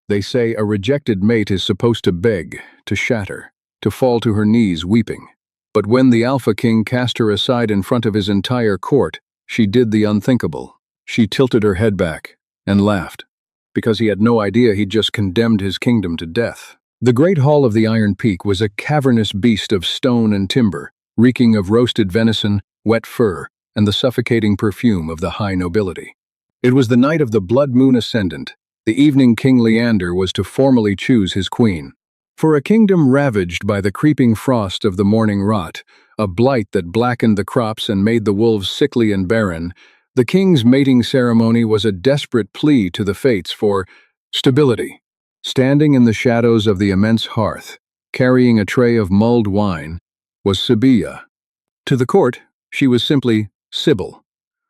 They say a rejected mate is supposed to beg, to shatter, to fall to her knees weeping. But when the Alpha King cast her aside in front of his entire court, she did the unthinkable. She tilted her head back and laughed, because he had no idea he'd just condemned his kingdom to death. The great hall of the Iron Peak was a cavernous beast of stone and timber, reeking of roasted venison, wet fur, and the suffocating perfume of the high nobility. It was the night of the blood moon ascendant, the evening King Leander was to formally choose his queen. For a kingdom ravaged by the creeping frost of the morning rot, a blight that blackened the crops and made the wolves sickly and barren, the king's mating ceremony was a desperate plea to the fates for stability. Standing in the shadows of the immense hearth, carrying a tray of mulled wine, was Sibylla. To the court, she was simply Sybil,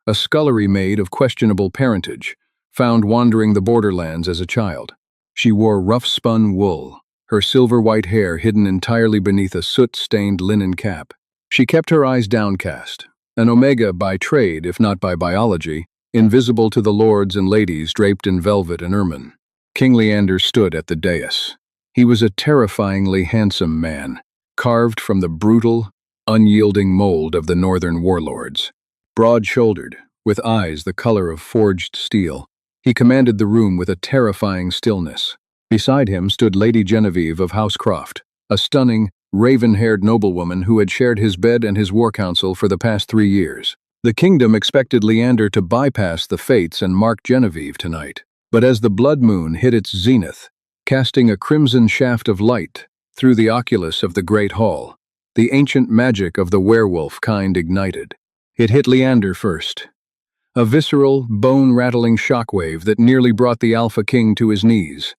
a scullery maid of questionable parentage, found wandering the borderlands as a child. She wore rough-spun wool, her silver-white hair hidden entirely beneath a soot-stained linen cap. She kept her eyes downcast, an omega by trade if not by biology, invisible to the lords and ladies draped in velvet and ermine. King Leander stood at the dais. He was a terrifyingly handsome man, carved from the brutal, unyielding mold of the northern warlords. Broad-shouldered, with eyes the color of forged steel, he commanded the room with a terrifying stillness. Beside him stood Lady Genevieve of House Croft, a stunning, raven-haired noblewoman who had shared his bed and his war council for the past 3 years. The kingdom expected Leander to bypass the fates and mark Genevieve tonight. But as the blood moon hit its zenith, casting a crimson shaft of light through the oculus of the great hall, the ancient magic of the werewolf kind ignited. It hit Leander first. A visceral, bone-rattling shockwave that nearly brought the Alpha King to his knees.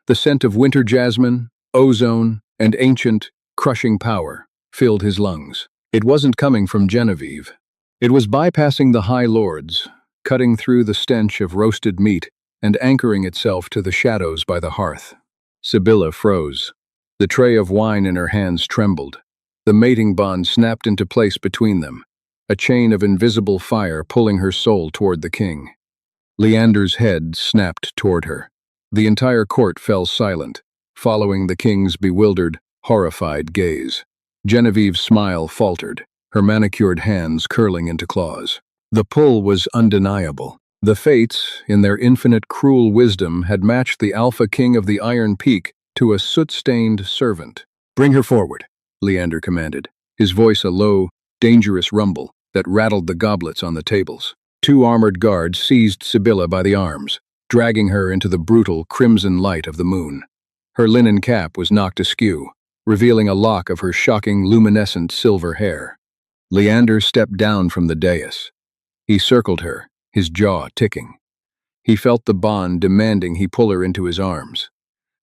The scent of winter jasmine, ozone, and ancient, crushing power filled his lungs. It wasn't coming from Genevieve. It was bypassing the High Lords, cutting through the stench of roasted meat and anchoring itself to the shadows by the hearth. Sibylla froze. The tray of wine in her hands trembled. The mating bond snapped into place between them, a chain of invisible fire pulling her soul toward the king. Leander's head snapped toward her. The entire court fell silent, following the king's bewildered, horrified gaze. Genevieve's smile faltered, her manicured hands curling into claws. The pull was undeniable. The fates, in their infinite cruel wisdom, had matched the Alpha King of the Iron Peak to a soot-stained servant. "Bring her forward," Leander commanded, his voice a low, dangerous rumble that rattled the goblets on the tables. 2 armored guards seized Sibylla by the arms, dragging her into the brutal, crimson light of the moon. Her linen cap was knocked askew, revealing a lock of her shocking, luminescent silver hair. Leander stepped down from the dais. He circled her, his jaw ticking. He felt the bond demanding he pull her into his arms,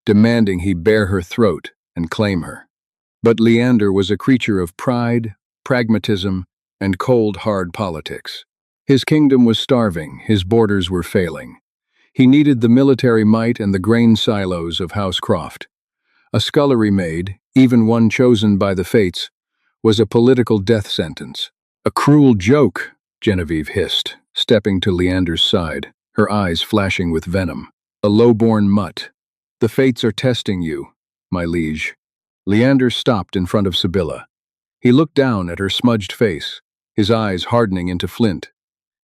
demanding he bare her throat and claim her. But Leander was a creature of pride, pragmatism, and cold, hard politics. His kingdom was starving, his borders were failing. He needed the military might and the grain silos of House Croft. A scullery maid, even one chosen by the fates, was a political death sentence. "A cruel joke," Genevieve hissed, stepping to Leander's side, her eyes flashing with venom. "A low-born mutt. The fates are testing you, my liege." Leander stopped in front of Sibylla. He looked down at her smudged face, his eyes hardening into flint.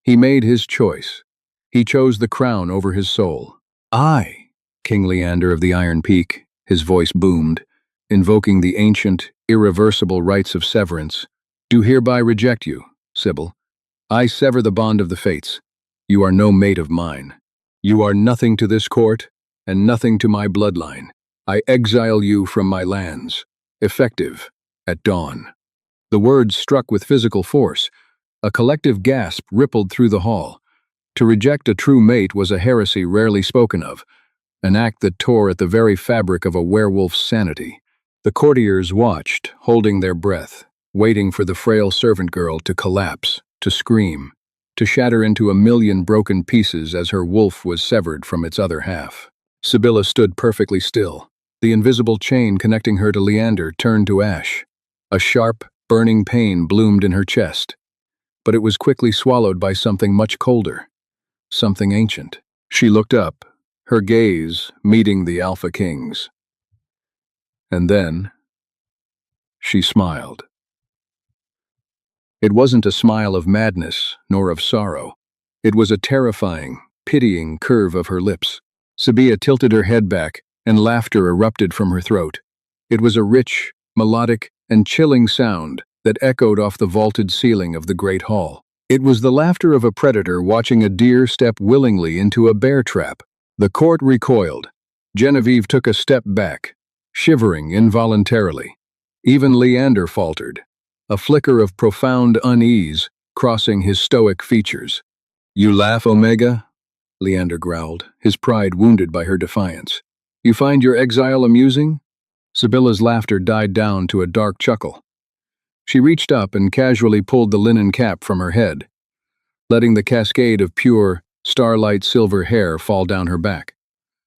He made his choice. He chose the crown over his soul. "I, King Leander of the Iron Peak," his voice boomed, invoking the ancient, irreversible rites of severance, "do hereby reject you, Sybil. I sever the bond of the fates. You are no mate of mine. You are nothing to this court, and nothing to my bloodline. I exile you from my lands, effective at dawn." The words struck with physical force. A collective gasp rippled through the hall. To reject a true mate was a heresy rarely spoken of, an act that tore at the very fabric of a werewolf's sanity. The courtiers watched, holding their breath, waiting for the frail servant girl to collapse, to scream, to shatter into a million broken pieces as her wolf was severed from its other half. Sibylla stood perfectly still. The invisible chain connecting her to Leander turned to ash. A sharp, burning pain bloomed in her chest, but it was quickly swallowed by something much colder, something ancient. She looked up, her gaze meeting the Alpha King's. And then she smiled. It wasn't a smile of madness nor of sorrow. It was a terrifying, pitying curve of her lips. Sabia tilted her head back, and laughter erupted from her throat. It was a rich, melodic, and chilling sound that echoed off the vaulted ceiling of the great hall. It was the laughter of a predator watching a deer step willingly into a bear trap. The court recoiled. Genevieve took a step back, shivering involuntarily. Even Leander faltered, a flicker of profound unease crossing his stoic features. "You laugh, Omega?" Leander growled, his pride wounded by her defiance. "You find your exile amusing?" Sibylla's laughter died down to a dark chuckle. She reached up and casually pulled the linen cap from her head, letting the cascade of pure, starlight silver hair fall down her back.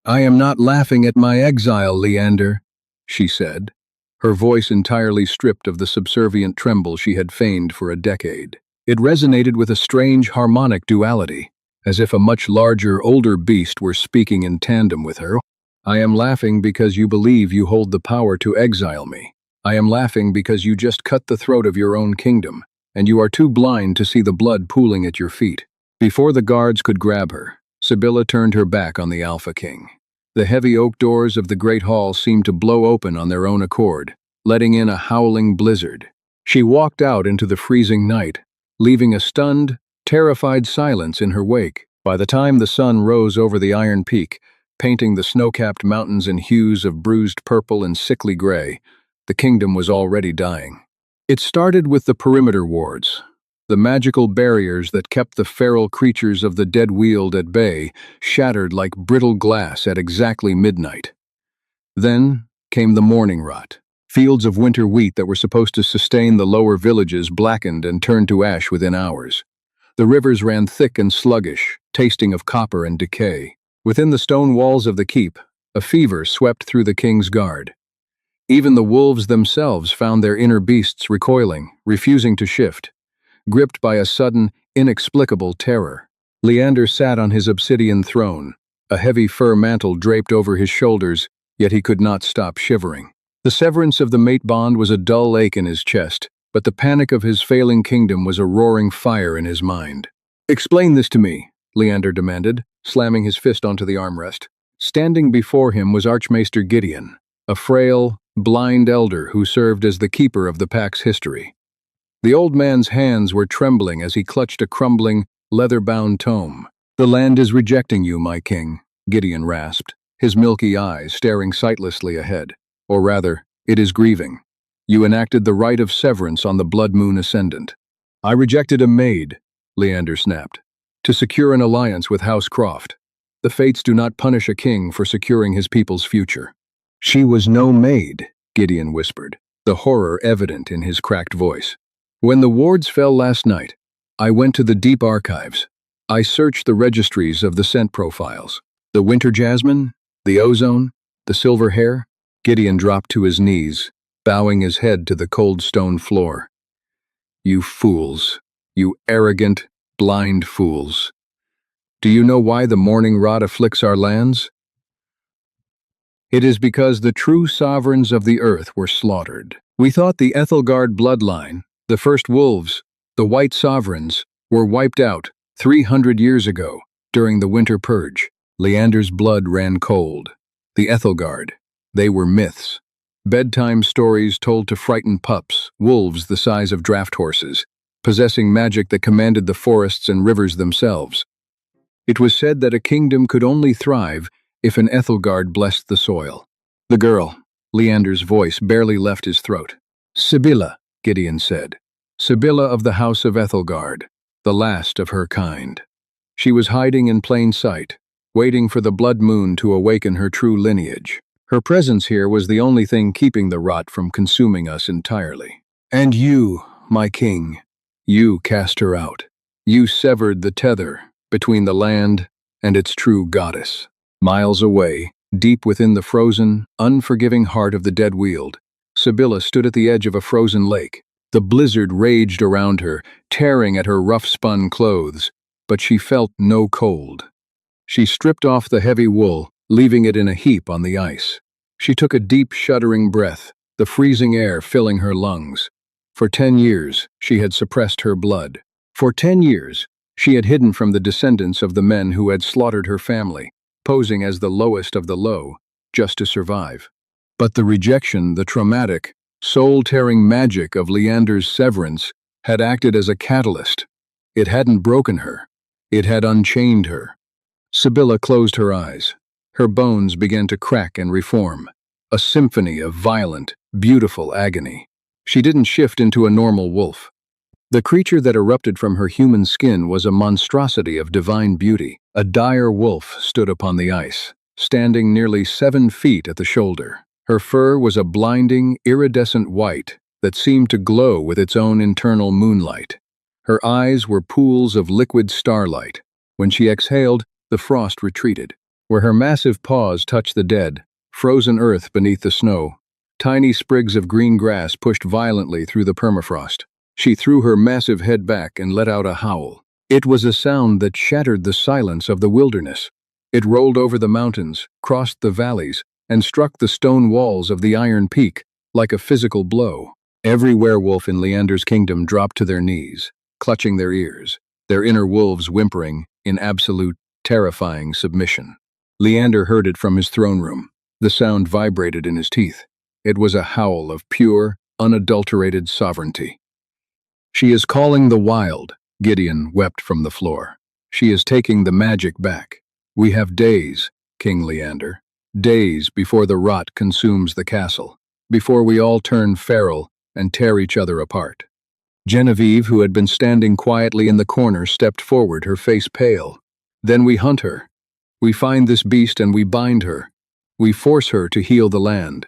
"I am not laughing at my exile, Leander," she said, her voice entirely stripped of the subservient tremble she had feigned for a decade. It resonated with a strange harmonic duality, as if a much larger, older beast were speaking in tandem with her. "I am laughing because you believe you hold the power to exile me. I am laughing because you just cut the throat of your own kingdom, and you are too blind to see the blood pooling at your feet." Before the guards could grab her, Sibylla turned her back on the Alpha King. The heavy oak doors of the great hall seemed to blow open on their own accord, letting in a howling blizzard. She walked out into the freezing night, leaving a stunned, terrified silence in her wake. By the time the sun rose over the Iron Peak, painting the snow-capped mountains in hues of bruised purple and sickly gray, the kingdom was already dying. It started with the perimeter wards, the magical barriers that kept the feral creatures of the Dead Weald at bay, shattered like brittle glass at exactly midnight. Then came the morning rot. Fields of winter wheat that were supposed to sustain the lower villages blackened and turned to ash within hours. The rivers ran thick and sluggish, tasting of copper and decay. Within the stone walls of the keep, a fever swept through the king's guard. Even the wolves themselves found their inner beasts recoiling, refusing to shift, gripped by a sudden, inexplicable terror. Leander sat on his obsidian throne, a heavy fur mantle draped over his shoulders, yet he could not stop shivering. The severance of the mate bond was a dull ache in his chest, but the panic of his failing kingdom was a roaring fire in his mind. "Explain this to me," Leander demanded, slamming his fist onto the armrest. Standing before him was Archmaester Gideon, a frail, blind elder who served as the keeper of the pack's history. The old man's hands were trembling as he clutched a crumbling, leather-bound tome. "The land is rejecting you, my king," Gideon rasped, his milky eyes staring sightlessly ahead. "Or rather, it is grieving. You enacted the rite of severance on the Blood Moon Ascendant." "I rejected a maid," Leander snapped, "to secure an alliance with House Croft. The fates do not punish a king for securing his people's future." "She was no maid," Gideon whispered, the horror evident in his cracked voice. "When the wards fell last night, I went to the deep archives. I searched the registries of the scent profiles. The winter jasmine, the ozone, the silver hair." Gideon dropped to his knees, bowing his head to the cold stone floor. "You fools, you arrogant, blind fools. Do you know why the morning rot afflicts our lands? It is because the true sovereigns of the earth were slaughtered. We thought the Ethelgard bloodline, the first wolves, the white sovereigns, were wiped out 300 years ago during the winter purge." Leander's blood ran cold. The Ethelgard. They were myths. Bedtime stories told to frighten pups, wolves the size of draft horses, possessing magic that commanded the forests and rivers themselves. It was said that a kingdom could only thrive if an Ethelgard blessed the soil. "The girl," Leander's voice barely left his throat. "Sibylla," Gideon said. "Sibylla of the House of Ethelgard, the last of her kind. She was hiding in plain sight, waiting for the blood moon to awaken her true lineage. Her presence here was the only thing keeping the rot from consuming us entirely. And you, my king, you cast her out. You severed the tether between the land and its true goddess." Miles away, deep within the frozen, unforgiving heart of the Dead Weald, Sibylla stood at the edge of a frozen lake. The blizzard raged around her, tearing at her rough-spun clothes, but she felt no cold. She stripped off the heavy wool, leaving it in a heap on the ice. She took a deep, shuddering breath, the freezing air filling her lungs. For 10 years, she had suppressed her blood. For 10 years, she had hidden from the descendants of the men who had slaughtered her family, posing as the lowest of the low, just to survive. But the rejection, the traumatic, soul-tearing magic of Leander's severance had acted as a catalyst. It hadn't broken her. It had unchained her. Sibylla closed her eyes. Her bones began to crack and reform, a symphony of violent, beautiful agony. She didn't shift into a normal wolf. The creature that erupted from her human skin was a monstrosity of divine beauty. A dire wolf stood upon the ice, standing nearly 7 feet at the shoulder. Her fur was a blinding, iridescent white that seemed to glow with its own internal moonlight. Her eyes were pools of liquid starlight. When she exhaled, the frost retreated. Where her massive paws touched the dead, frozen earth beneath the snow, tiny sprigs of green grass pushed violently through the permafrost. She threw her massive head back and let out a howl. It was a sound that shattered the silence of the wilderness. It rolled over the mountains, crossed the valleys, and struck the stone walls of the Iron Peak like a physical blow. Every werewolf in Leander's kingdom dropped to their knees, clutching their ears, their inner wolves whimpering in absolute, terrifying submission. Leander heard it from his throne room. The sound vibrated in his teeth. It was a howl of pure, unadulterated sovereignty. "She is calling the wild," Gideon wept from the floor. "She is taking the magic back. We have days, King Leander, days before the rot consumes the castle, before we all turn feral and tear each other apart." Genevieve, who had been standing quietly in the corner, stepped forward, her face pale. "Then we hunt her. We find this beast and we bind her. We force her to heal the land."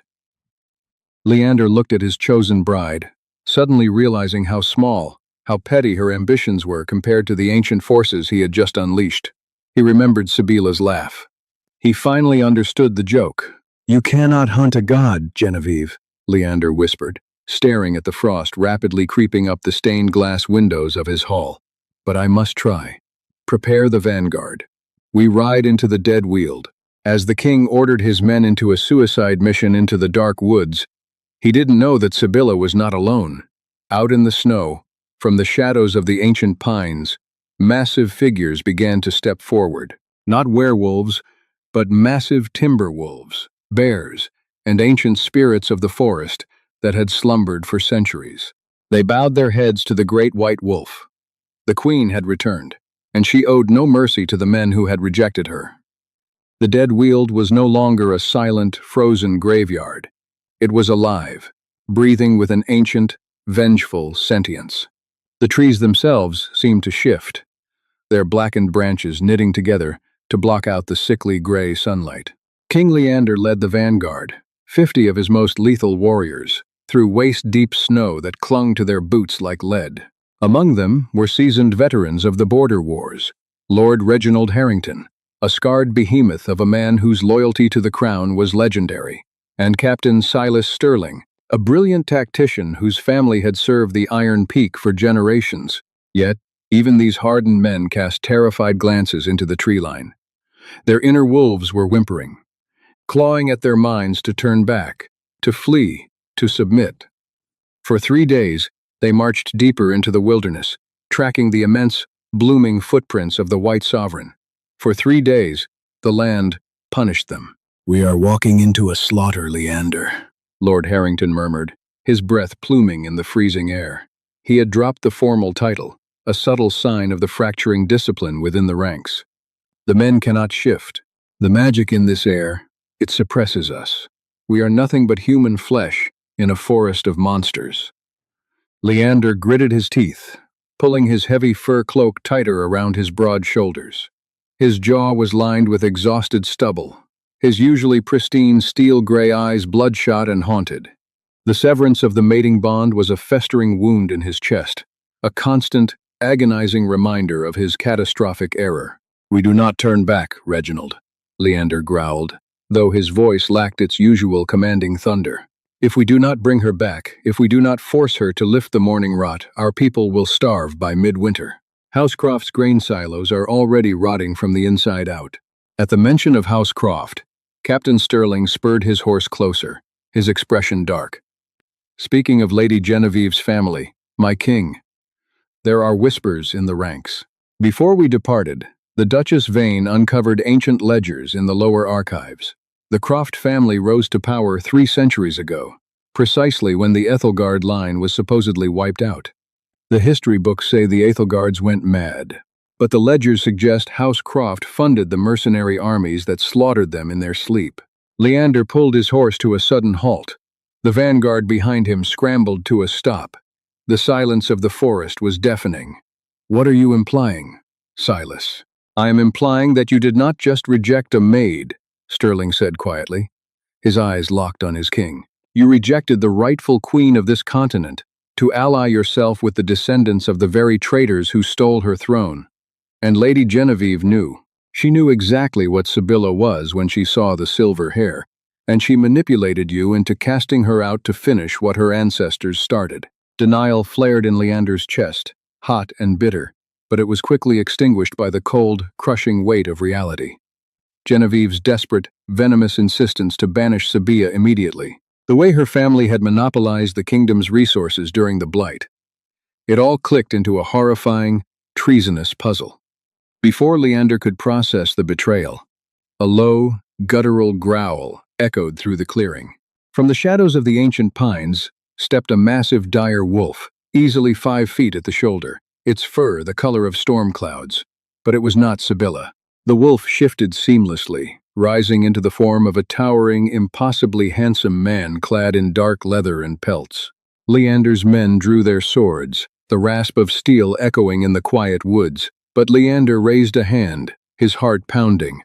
Leander looked at his chosen bride, suddenly realizing how small, how petty her ambitions were compared to the ancient forces he had just unleashed. He remembered Sibylla's laugh. He finally understood the joke. "You cannot hunt a god, Genevieve," Leander whispered, staring at the frost rapidly creeping up the stained glass windows of his hall. "But I must try. Prepare the vanguard. We ride into the dead weald." As the king ordered his men into a suicide mission into the dark woods, he didn't know that Sibylla was not alone. Out in the snow, from the shadows of the ancient pines, massive figures began to step forward. Not werewolves, but massive timber wolves, bears, and ancient spirits of the forest that had slumbered for centuries. They bowed their heads to the great white wolf. The queen had returned, and she owed no mercy to the men who had rejected her. The dead weald was no longer a silent, frozen graveyard. It was alive, breathing with an ancient, vengeful sentience. The trees themselves seemed to shift, their blackened branches knitting together to block out the sickly gray sunlight. King Leander led the vanguard, 50 of his most lethal warriors, through waist-deep snow that clung to their boots like lead. Among them were seasoned veterans of the border wars, Lord Reginald Harrington, a scarred behemoth of a man whose loyalty to the crown was legendary, and Captain Silas Sterling, a brilliant tactician whose family had served the Iron Peak for generations. Yet, even these hardened men cast terrified glances into the tree line. Their inner wolves were whimpering, clawing at their minds to turn back, to flee, to submit. For 3 days, they marched deeper into the wilderness, tracking the immense, blooming footprints of the white sovereign. For 3 days, the land punished them. "We are walking into a slaughter, Leander," Lord Harrington murmured, his breath pluming in the freezing air. He had dropped the formal title, a subtle sign of the fracturing discipline within the ranks. "The men cannot shift. The magic in this air, it suppresses us. We are nothing but human flesh in a forest of monsters." Leander gritted his teeth, pulling his heavy fur cloak tighter around his broad shoulders. His jaw was lined with exhausted stubble, his usually pristine steel-gray eyes bloodshot and haunted. The severance of the mating bond was a festering wound in his chest, a constant, agonizing reminder of his catastrophic error. "We do not turn back, Reginald," Leander growled, though his voice lacked its usual commanding thunder. "If we do not bring her back, if we do not force her to lift the morning rot, our people will starve by midwinter. Housecroft's grain silos are already rotting from the inside out. At the mention of House Croft, Captain Sterling spurred his horse closer, his expression dark. Speaking of Lady Genevieve's family, my king, there are whispers in the ranks. Before we departed, the Duchess Vane uncovered ancient ledgers in the lower archives. The Croft family rose to power 3 centuries ago, precisely when the Ethelgard line was supposedly wiped out. The history books say the Ethelgards went mad, but the ledgers suggest House Croft funded the mercenary armies that slaughtered them in their sleep. Leander pulled his horse to a sudden halt. The vanguard behind him scrambled to a stop. The silence of the forest was deafening. What are you implying, Silas? I am implying that you did not just reject a maid, Sterling said quietly. His eyes locked on his king. You rejected the rightful queen of this continent to ally yourself with the descendants of the very traitors who stole her throne. And Lady Genevieve knew. She knew exactly what Sibylla was when she saw the silver hair, and she manipulated you into casting her out to finish what her ancestors started. Denial flared in Leander's chest, hot and bitter, but it was quickly extinguished by the cold, crushing weight of reality. Genevieve's desperate, venomous insistence to banish Sibylla immediately. The way her family had monopolized the kingdom's resources during the Blight. It all clicked into a horrifying, treasonous puzzle. Before Leander could process the betrayal, a low, guttural growl echoed through the clearing. From the shadows of the ancient pines stepped a massive dire wolf, easily 5 feet at the shoulder, its fur the color of storm clouds. But it was not Sibylla. The wolf shifted seamlessly, rising into the form of a towering, impossibly handsome man clad in dark leather and pelts. Leander's men drew their swords, the rasp of steel echoing in the quiet woods, but Leander raised a hand, his heart pounding.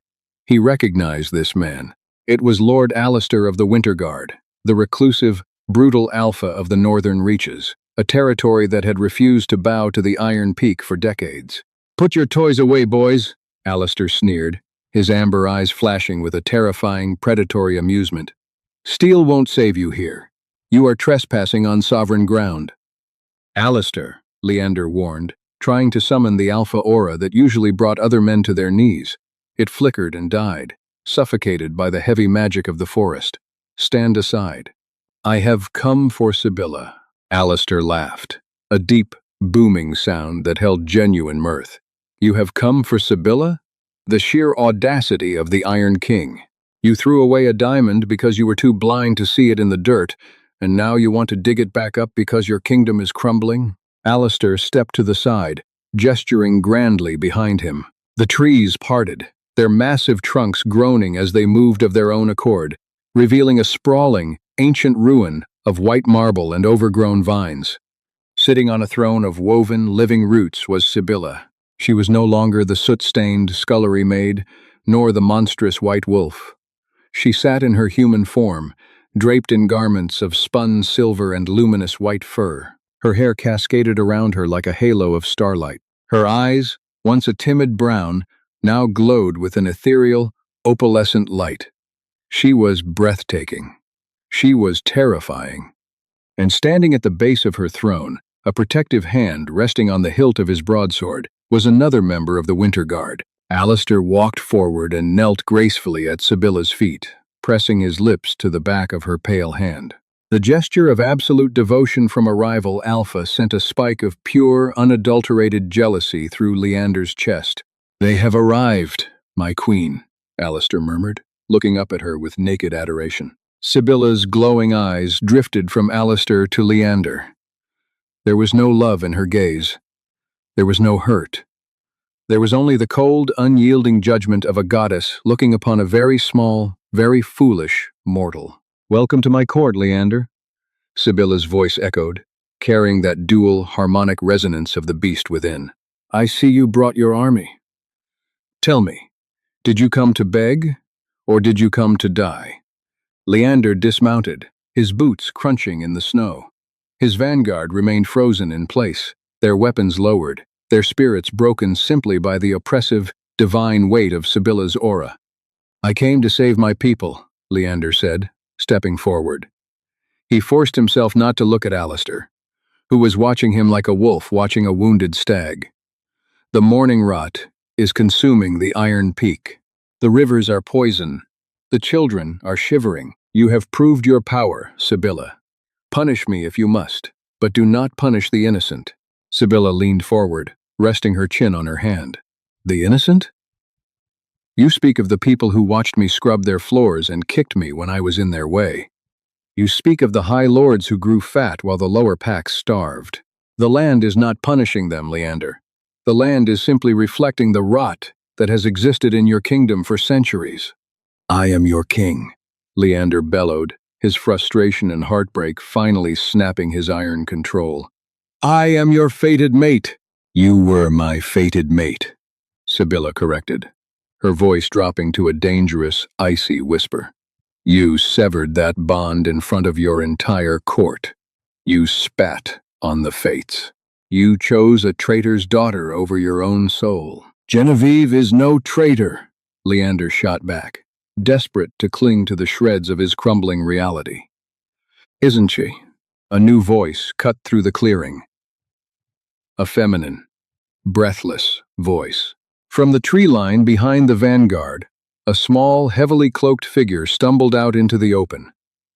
He recognized this man. It was Lord Alistair of the Winter Guard, the reclusive, brutal alpha of the northern reaches, a territory that had refused to bow to the Iron Peak for decades. "Put your toys away, boys," Alistair sneered, his amber eyes flashing with a terrifying, predatory amusement. "Steel won't save you here. You are trespassing on sovereign ground." "Alistair," Leander warned, trying to summon the alpha aura that usually brought other men to their knees. It flickered and died, suffocated by the heavy magic of the forest. "Stand aside." "I have come for Sibylla," Alistair laughed, a deep, booming sound that held genuine mirth. "You have come for Sibylla? The sheer audacity of the Iron King. You threw away a diamond because you were too blind to see it in the dirt, and now you want to dig it back up because your kingdom is crumbling?" Alistair stepped to the side, gesturing grandly behind him. The trees parted, their massive trunks groaning as they moved of their own accord, revealing a sprawling, ancient ruin of white marble and overgrown vines. Sitting on a throne of woven, living roots was Sibylla. She was no longer the soot-stained scullery maid, nor the monstrous white wolf. She sat in her human form, draped in garments of spun silver and luminous white fur. Her hair cascaded around her like a halo of starlight. Her eyes, once a timid brown, now glowed with an ethereal, opalescent light. She was breathtaking. She was terrifying. And standing at the base of her throne, a protective hand resting on the hilt of his broadsword, was another member of the Winter Guard. Alistair walked forward and knelt gracefully at Sibylla's feet, pressing his lips to the back of her pale hand. The gesture of absolute devotion from a rival alpha sent a spike of pure, unadulterated jealousy through Leander's chest. "They have arrived, my queen," Alistair murmured, looking up at her with naked adoration. Sibylla's glowing eyes drifted from Alistair to Leander. There was no love in her gaze. There was no hurt. There was only the cold, unyielding judgment of a goddess looking upon a very small, very foolish mortal. "Welcome to my court, Leander," Sibylla's voice echoed, carrying that dual, harmonic resonance of the beast within. "I see you brought your army. Tell me, did you come to beg, or did you come to die?" Leander dismounted, his boots crunching in the snow. His vanguard remained frozen in place, their weapons lowered, their spirits broken simply by the oppressive, divine weight of Sibylla's aura. "I came to save my people," Leander said, stepping forward. He forced himself not to look at Alistair, who was watching him like a wolf watching a wounded stag. "The morning rot is consuming the Iron Peak. The rivers are poison. The children are shivering. You have proved your power, Sibylla. Punish me if you must, but do not punish the innocent. Sibylla leaned forward, resting her chin on her hand. The innocent? You speak of the people who watched me scrub their floors and kicked me when I was in their way. You speak of the high lords who grew fat while the lower packs starved. The land is not punishing them, Leander. The land is simply reflecting the rot that has existed in your kingdom for centuries. I am your king, Leander bellowed, his frustration and heartbreak finally snapping his iron control. I am your fated mate. You were my fated mate, Sibylla corrected, her voice dropping to a dangerous, icy whisper. You severed that bond in front of your entire court. You spat on the fates. You chose a traitor's daughter over your own soul. Genevieve is no traitor, Leander shot back, desperate to cling to the shreds of his crumbling reality. Isn't she? A new voice cut through the clearing. A feminine, breathless voice. From the tree line behind the vanguard, a small, heavily cloaked figure stumbled out into the open.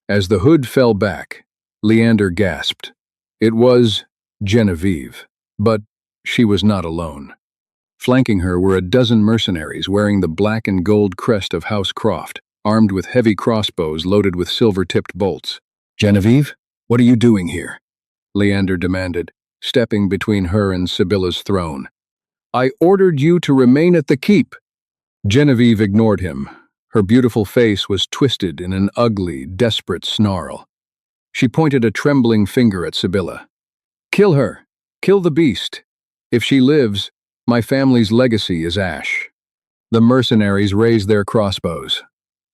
As the hood fell back, Leander gasped. It was Genevieve, but she was not alone. Flanking her were a dozen mercenaries wearing the black and gold crest of House Croft, armed with heavy crossbows loaded with silver-tipped bolts. Genevieve, what are you doing here? Leander demanded, stepping between her and Sibylla's throne. I ordered you to remain at the keep. Genevieve ignored him. Her beautiful face was twisted in an ugly, desperate snarl. She pointed a trembling finger at Sibylla. Kill her. Kill the beast. If she lives, my family's legacy is ash. The mercenaries raised their crossbows.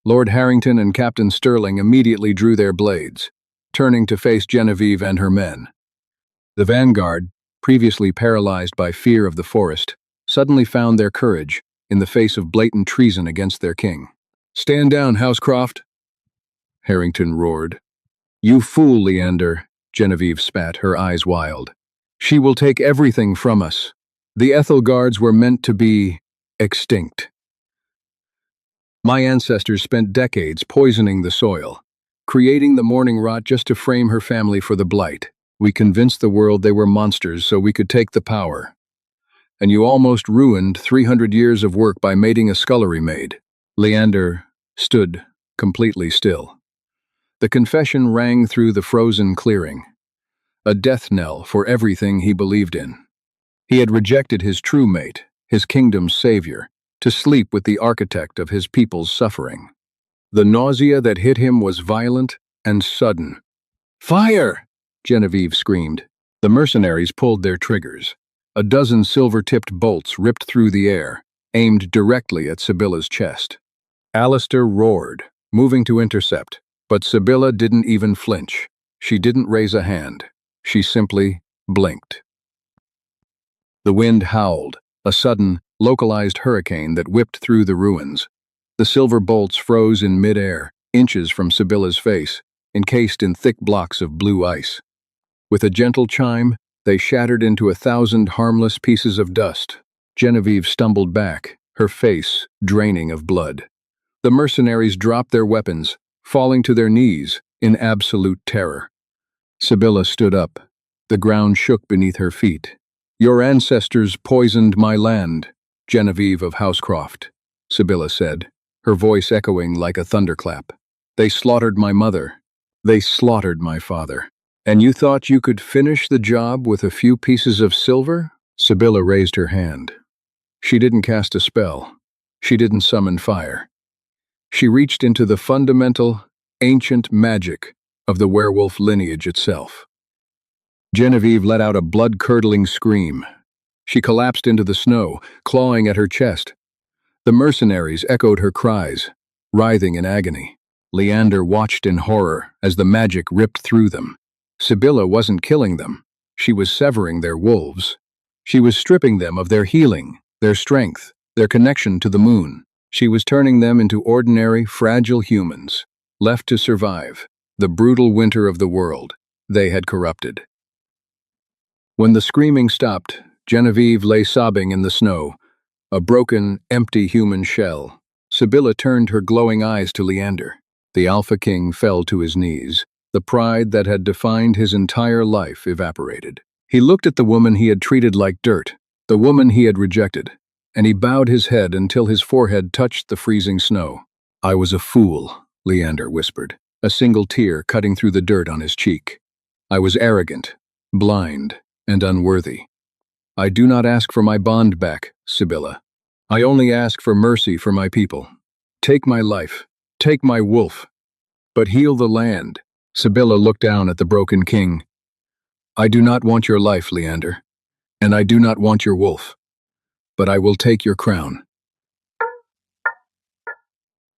Lord Harrington and Captain Sterling immediately drew their blades, turning to face Genevieve and her men. The vanguard, previously paralyzed by fear of the forest, suddenly found their courage in the face of blatant treason against their king. Stand down, Housecroft, Harrington roared. You fool, Leander, Genevieve spat, her eyes wild. She will take everything from us. The Ethelgards were meant to be extinct. My ancestors spent decades poisoning the soil, creating the morning rot just to frame her family for the blight. We convinced the world they were monsters so we could take the power. And you almost ruined 300 years of work by mating a scullery maid. Leander stood completely still. The confession rang through the frozen clearing, a death knell for everything he believed in. He had rejected his true mate, his kingdom's savior, to sleep with the architect of his people's suffering. The nausea that hit him was violent and sudden. Fire! Genevieve screamed. The mercenaries pulled their triggers. A dozen silver-tipped bolts ripped through the air, aimed directly at Sibylla's chest. Alistair roared, moving to intercept, but Sibylla didn't even flinch. She didn't raise a hand. She simply blinked. The wind howled, a sudden, localized hurricane that whipped through the ruins. The silver bolts froze in mid-air, inches from Sibylla's face, encased in thick blocks of blue ice. With a gentle chime, they shattered into 1,000 harmless pieces of dust. Genevieve stumbled back, her face draining of blood. The mercenaries dropped their weapons, falling to their knees in absolute terror. Sibylla stood up. The ground shook beneath her feet. Your ancestors poisoned my land, Genevieve of Housecroft, Sibylla said, her voice echoing like a thunderclap. They slaughtered my mother. They slaughtered my father. And you thought you could finish the job with a few pieces of silver? Sibylla raised her hand. She didn't cast a spell. She didn't summon fire. She reached into the fundamental, ancient magic of the werewolf lineage itself. Genevieve let out a blood-curdling scream. She collapsed into the snow, clawing at her chest. The mercenaries echoed her cries, writhing in agony. Leander watched in horror as the magic ripped through them. Sibylla wasn't killing them. She was severing their wolves. She was stripping them of their healing, their strength, their connection to the moon. She was turning them into ordinary, fragile humans, left to survive the brutal winter of the world they had corrupted. When the screaming stopped, Genevieve lay sobbing in the snow, a broken, empty human shell, Sibylla turned her glowing eyes to Leander. The Alpha King fell to his knees. The pride that had defined his entire life evaporated. He looked at the woman he had treated like dirt, the woman he had rejected, and he bowed his head until his forehead touched the freezing snow. "I was a fool," Leander whispered, a single tear cutting through the dirt on his cheek. "I was arrogant, blind, and unworthy. I do not ask for my bond back, Sibylla. I only ask for mercy for my people. Take my life, take my wolf, but heal the land." Sibylla looked down at the broken king. "I do not want your life, Leander, and I do not want your wolf, but I will take your crown."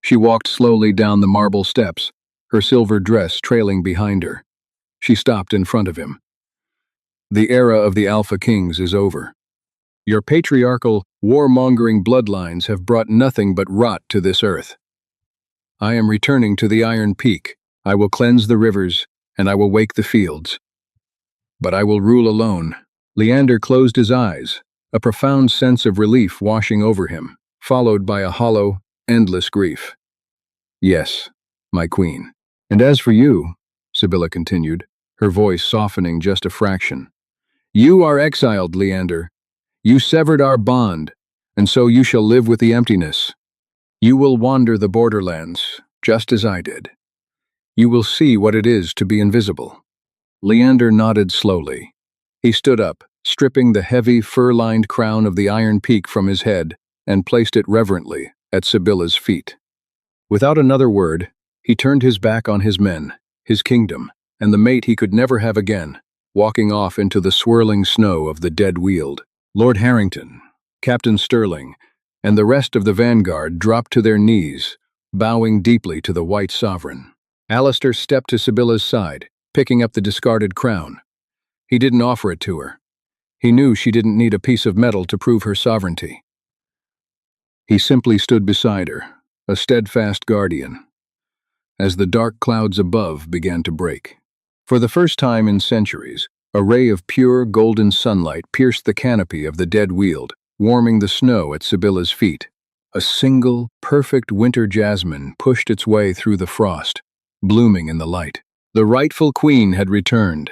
She walked slowly down the marble steps, her silver dress trailing behind her. She stopped in front of him. "The era of the Alpha Kings is over. Your patriarchal, warmongering bloodlines have brought nothing but rot to this earth. I am returning to the Iron Peak. I will cleanse the rivers, and I will wake the fields. But I will rule alone." Leander closed his eyes, a profound sense of relief washing over him, followed by a hollow, endless grief. "Yes, my queen. And as for you," Sibylla continued, her voice softening just a fraction, "you are exiled, Leander. You severed our bond, and so you shall live with the emptiness. You will wander the borderlands, just as I did. You will see what it is to be invisible." Leander nodded slowly. He stood up, stripping the heavy, fur-lined crown of the Iron Peak from his head, and placed it reverently at Sibylla's feet. Without another word, he turned his back on his men, his kingdom, and the mate he could never have again, walking off into the swirling snow of the dead Weald. Lord Harrington, Captain Sterling, and the rest of the vanguard dropped to their knees, bowing deeply to the White Sovereign. Alistair stepped to Sibylla's side, picking up the discarded crown. He didn't offer it to her. He knew she didn't need a piece of metal to prove her sovereignty. He simply stood beside her, a steadfast guardian, as the dark clouds above began to break. For the first time in centuries, a ray of pure golden sunlight pierced the canopy of the dead Weald, warming the snow at Sibylla's feet. A single, perfect winter jasmine pushed its way through the frost, blooming in the light. The rightful queen had returned,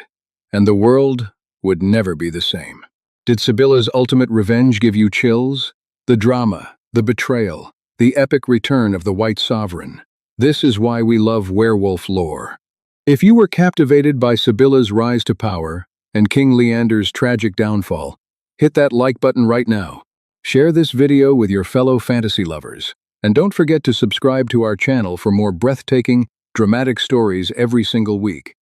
and the world would never be the same. Did Sibylla's ultimate revenge give you chills? The drama, the betrayal, the epic return of the White Sovereign. This is why we love werewolf lore. If you were captivated by Sibylla's rise to power and King Leander's tragic downfall, hit that like button right now. Share this video with your fellow fantasy lovers, and don't forget to subscribe to our channel for more breathtaking, dramatic stories every single week.